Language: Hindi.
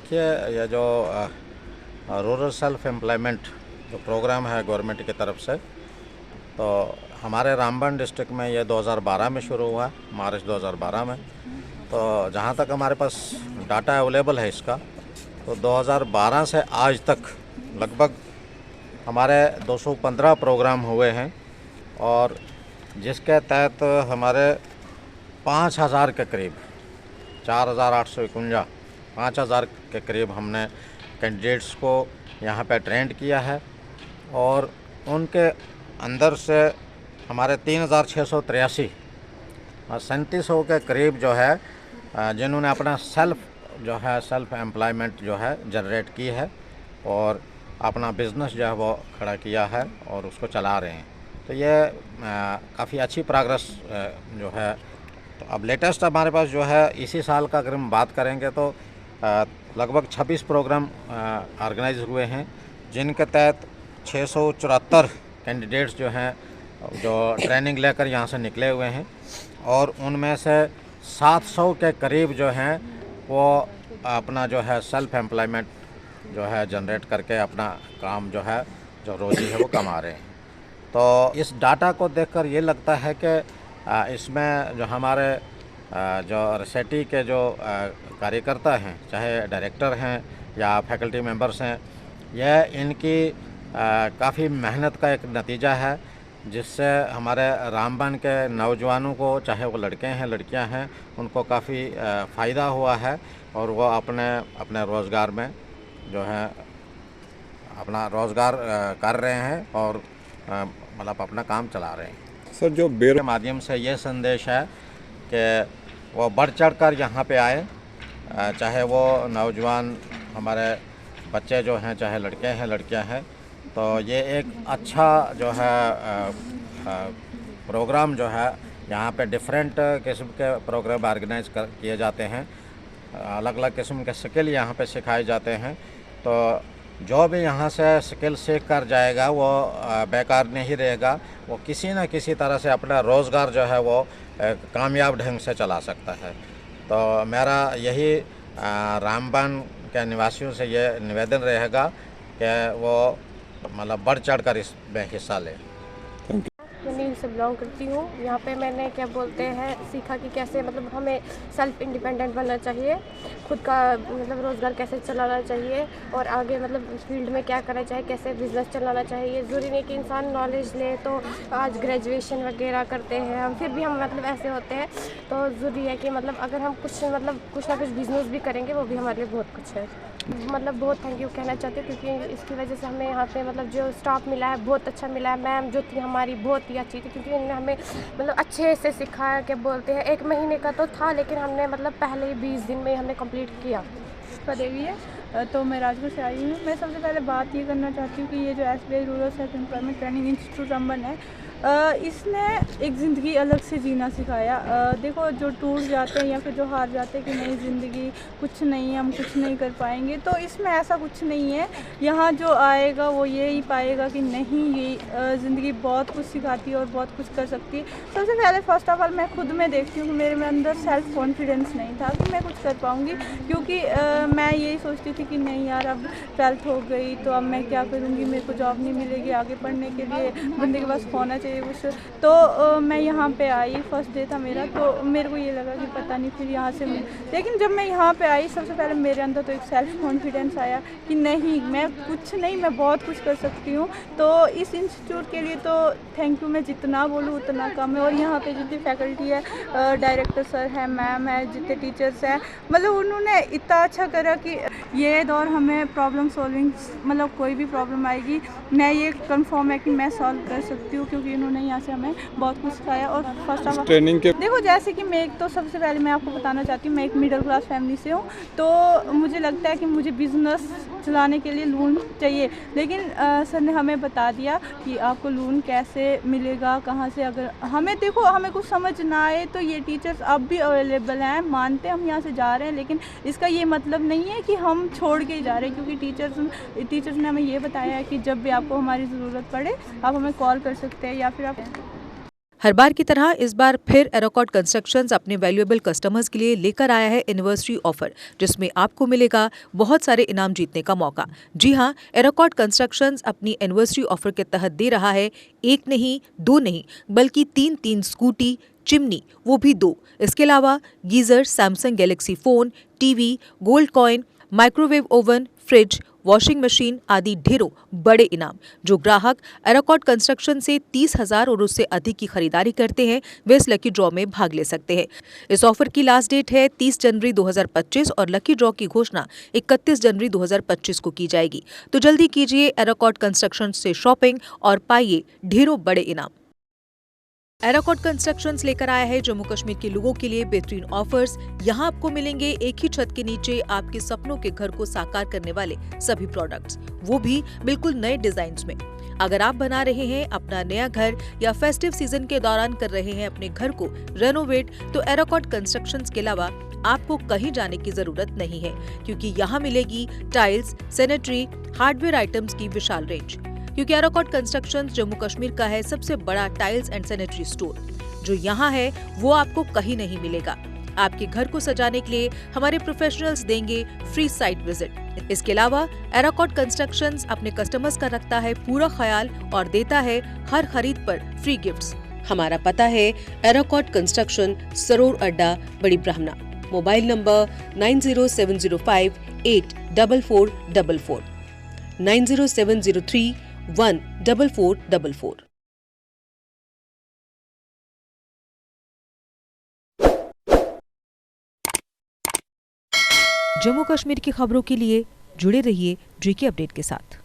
देखिए, ये जो रूरल सेल्फ एम्प्लॉयमेंट जो प्रोग्राम है गवर्नमेंट की तरफ से, तो हमारे रामबन डिस्ट्रिक्ट में ये 2012 में शुरू हुआ, मार्च 2012 में। तो जहाँ तक हमारे पास डाटा अवेलेबल है इसका, तो 2012 से आज तक लगभग हमारे 215 प्रोग्राम हुए हैं, और जिसके तहत हमारे 5000 के करीब 4851 5000 के करीब हमने कैंडिडेट्स को यहाँ पे ट्रेंड किया है। और उनके अंदर से हमारे 3683 3700 के करीब जो है जिन्होंने अपना सेल्फ एम्प्लॉयमेंट जो है जनरेट की है और अपना बिज़नेस जो है वो खड़ा किया है और उसको चला रहे हैं। तो ये काफ़ी अच्छी प्रोग्रेस जो है। तो अब लेटेस्ट हमारे पास जो है इसी साल का अगर हम बात करेंगे तो लगभग 26 प्रोग्राम ऑर्गेनाइज हुए हैं, जिनके तहत 674 कैंडिडेट्स जो हैं जो ट्रेनिंग लेकर यहाँ से निकले हुए हैं, और उनमें से 700 के करीब जो हैं वो अपना जो है सेल्फ एम्प्लॉयमेंट जो है जनरेट करके अपना काम जो है जो रोज़ी है वो कमा रहे हैं। तो इस डाटा को देखकर ये लगता है कि इसमें जो हमारे जो RSETI के जो कार्यकर्ता हैं, चाहे डायरेक्टर हैं या फैकल्टी मेंबर्स हैं, यह इनकी काफ़ी मेहनत का एक नतीजा है, जिससे हमारे रामबन के नौजवानों को, चाहे वो लड़के हैं लड़कियां हैं, उनको काफ़ी फ़ायदा हुआ है और वो अपने रोज़गार में जो है अपना रोज़गार कर रहे हैं और मतलब अपना काम चला रहे हैं। सर, जो के माध्यम से ये संदेश है कि वो बढ़ चढ़ कर यहाँ पे आए, चाहे वो नौजवान हमारे बच्चे जो हैं, चाहे लड़के हैं लड़कियां हैं। तो ये एक अच्छा जो है प्रोग्राम जो है, यहाँ पे डिफरेंट किस्म के प्रोग्राम ऑर्गेनाइज किए जाते हैं, अलग अलग किस्म के स्किल यहाँ पे सिखाए जाते हैं। तो जो भी यहाँ से स्किल सीख कर जाएगा वो बेकार नहीं रहेगा, वो किसी न किसी तरह से अपना रोज़गार जो है वो कामयाब ढंग से चला सकता है। तो मेरा यही रामबन के निवासियों से ये निवेदन रहेगा कि वो मतलब बढ़ चढ़ कर इसमें हिस्सा लें। मैं नील से बिलोंग करती हूँ। यहाँ पे मैंने क्या बोलते हैं सीखा कि कैसे मतलब हमें सेल्फ इंडिपेंडेंट बनना चाहिए, खुद का मतलब रोज़गार कैसे चलाना चाहिए और आगे मतलब फील्ड में क्या करना चाहिए, कैसे बिज़नेस चलाना चाहिए। ज़रूरी नहीं कि इंसान नॉलेज ले तो आज ग्रेजुएशन वगैरह करते हैं हम, फिर भी हम मतलब ऐसे होते हैं। तो ज़रूरी है कि मतलब अगर हम कुछ ना कुछ बिज़नेस भी करेंगे वो भी हमारे लिए बहुत कुछ है। मतलब बहुत थैंक यू कहना चाहती हूँ, क्योंकि इसकी वजह से हमें यहाँ पे मतलब जो स्टाफ मिला है बहुत अच्छा मिला है। मैम जो थी हमारी बहुत ही अच्छी थी, क्योंकि उन्होंने हमें मतलब अच्छे से सिखाया। क्या बोलते हैं 1 महीने का तो था, लेकिन हमने मतलब पहले ही 20 दिन में ही हमने कंप्लीट किया। देवी है, तो मैं राजगढ़ से आई हूँ। मैं सबसे पहले बात ये करना चाहती हूँ कि ये जो SBI rural self employment training institute Ramban है, इसने एक ज़िंदगी अलग से जीना सिखाया। देखो, जो टूट जाते हैं या फिर जो हार जाते हैं कि नई ज़िंदगी कुछ नहीं है, हम कुछ नहीं कर पाएंगे, तो इसमें ऐसा कुछ नहीं है। यहाँ जो आएगा वो ये ही पाएगा कि नहीं, ये ज़िंदगी बहुत कुछ सिखाती है और बहुत कुछ कर सकती है। सबसे पहले फर्स्ट ऑफ ऑल मैं खुद में देखती हूँ कि मेरे में अंदर सेल्फ कॉन्फिडेंस नहीं था कि मैं कुछ कर पाऊँगी, क्योंकि मैं यही सोचती थी कि नहीं यार, अब 12th हो गई तो अब मैं क्या करूँगी, मेरे को जॉब नहीं मिलेगी, आगे पढ़ने के लिए बंदे के पास होना चाहिए कुछ। तो मैं यहाँ पे आई, फर्स्ट डे था मेरा, तो मेरे को ये लगा कि पता नहीं फिर यहाँ से लेकिन जब मैं यहाँ पे आई सबसे पहले मेरे अंदर तो एक सेल्फ कॉन्फिडेंस आया कि नहीं, मैं कुछ नहीं, मैं बहुत कुछ कर सकती हूँ। तो इस इंस्टीट्यूट के लिए तो थैंक यू, मैं जितना बोलूँ उतना कम है। और यहाँ पे जितनी फैकल्टी है, डायरेक्टर सर है, मैम है, जितने टीचर्स हैं, मतलब उन्होंने इतना अच्छा करा कि ये दौर हमें प्रॉब्लम सॉल्विंग, मतलब कोई भी प्रॉब्लम आएगी, मैं ये कंफर्म है कि मैं सॉल्व कर सकती हूँ, क्योंकि इन्होंने यहाँ से हमें बहुत कुछ सिखाया। और फर्स्ट ऑफ ट्रेनिंग के देखो, जैसे कि मैं एक तो सबसे पहले मैं आपको बताना चाहती हूँ, मैं एक मिडिल क्लास फैमिली से हूँ, तो मुझे लगता है कि मुझे बिज़नेस चलाने के लिए लोन चाहिए। लेकिन सर ने हमें बता दिया कि आपको लोन कैसे मिलेगा, कहाँ से। अगर हमें देखो, हमें कुछ समझ ना आए तो ये टीचर्स अब भी अवेलेबल हैं, मानते हम यहाँ से जा रहे हैं, लेकिन इसका ये मतलब नहीं है कि हम छोड़ के ही जा रहे हैं, क्योंकि टीचर्स ने हमें ये बताया है कि जब भी आपको हमारी ज़रूरत पड़े आप हमें कॉल कर सकते हैं या फिर आप हर बार की तरह इस बार फिर एरोकॉट कंस्ट्रक्शंस अपने वैल्यूएबल कस्टमर्स के लिए लेकर आया है एनिवर्सरी ऑफर, जिसमें आपको मिलेगा बहुत सारे इनाम जीतने का मौका। जी हां, एरोकॉट कंस्ट्रक्शंस अपनी एनिवर्सरी ऑफर के तहत दे रहा है एक नहीं, दो नहीं, बल्कि तीन स्कूटी, चिमनी, वो भी 2। इसके अलावा geyser, Samsung Galaxy phone, TV, gold coin, microwave oven, fridge, washing machine आदि ढेरों बड़े इनाम। जो ग्राहक एरोकॉट कंस्ट्रक्शन से 30,000 और उससे अधिक की खरीदारी करते हैं, वे इस लकी ड्रॉ में भाग ले सकते हैं। इस ऑफर की लास्ट डेट है 30 जनवरी 2025 और लकी ड्रॉ की घोषणा 31 जनवरी 2025 को की जाएगी। तो जल्दी कीजिए एरोकॉट कंस्ट्रक्शन से शॉपिंग और पाइए ढेरों बड़े इनाम। एरोकॉट कंस्ट्रक्शंस लेकर आया है जम्मू कश्मीर के लोगों के लिए बेहतरीन ऑफर्स। यहाँ आपको मिलेंगे एक ही छत के नीचे आपके सपनों के घर को साकार करने वाले सभी प्रोडक्ट्स, वो भी बिल्कुल नए डिजाइन्स में। अगर आप बना रहे हैं अपना नया घर या फेस्टिव सीजन के दौरान कर रहे हैं अपने घर को रेनोवेट, तो एरोकॉट कंस्ट्रक्शंस के अलावा आपको कहीं जाने की जरूरत नहीं है, क्योंकि यहाँ मिलेगी टाइल्स, सैनिटरी, हार्डवेयर आइटम्स की विशाल रेंज। क्योंकि एरोकॉट कंस्ट्रक्शंस जम्मू कश्मीर का है सबसे बड़ा टाइल्स एंड सैनिटरी स्टोर। जो यहाँ है वो आपको कहीं नहीं मिलेगा। आपके घर को सजाने के लिए हमारे प्रोफेशनल्स देंगे फ्री साइट विजिट। इसके अलावा एरोकॉट कंस्ट्रक्शंस अपने कस्टमर्स का रखता है पूरा ख्याल और देता है हर खरीद पर फ्री गिफ्ट्स। हमारा पता है एरोकॉट कंस्ट्रक्शन, सरोर अड्डा, बड़ी ब्राह्मणा। Mobile number 9070584444, 9070314444। जम्मू कश्मीर की खबरों के लिए जुड़े रहिए JK अपडेट के साथ।